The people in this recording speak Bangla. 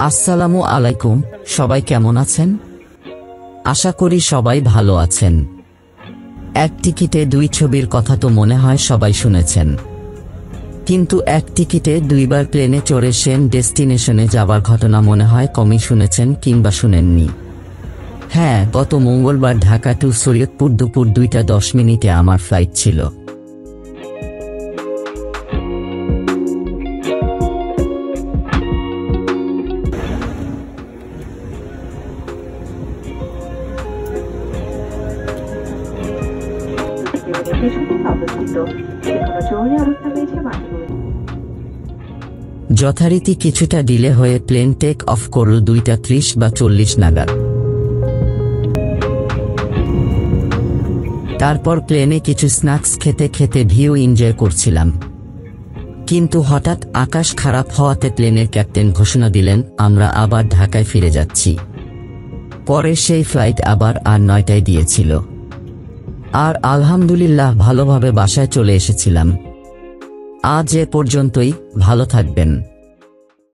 আসসালামু আলাইকুম, সবাই কেমন আছেন? আশা করি সবাই ভালো আছেন। এক টিকিটে দুই ছবির কথা তো মনে হয় সবাই শুনেছেন, কিন্তু এক টিকিটে দুইবার প্লেনে চড়ে সেম ডেস্টিনেশনে যাবার ঘটনা মনে হয় কমই শুনেছেন কিংবা শুনেননি। হ্যাঁ, গত মঙ্গলবার ঢাকা টু শরীয়তপুর দুপুর 2:10 আমার ফ্লাইট ছিল। যথারীতি কিছুটা ডিলে হয়ে প্লেন টেক অফ করল 2:30 বা 40 নাগাদ। তারপর প্লেনে কিছু স্ন্যাক্স খেতে খেতে ভিউ এনজয় করছিলাম, কিন্তু হঠাৎ আকাশ খারাপ হওয়াতে প্লেনের ক্যাপ্টেন ঘোষণা দিলেন আমরা আবার ঢাকায় ফিরে যাচ্ছি। পরে সেই ফ্লাইট আবার 9টায় দিয়েছিল, আর আলহামদুলিল্লাহ ভালোভাবে বাসায় চলে এসেছিলাম। আজ এ পর্যন্তই, ভালো থাকবেন।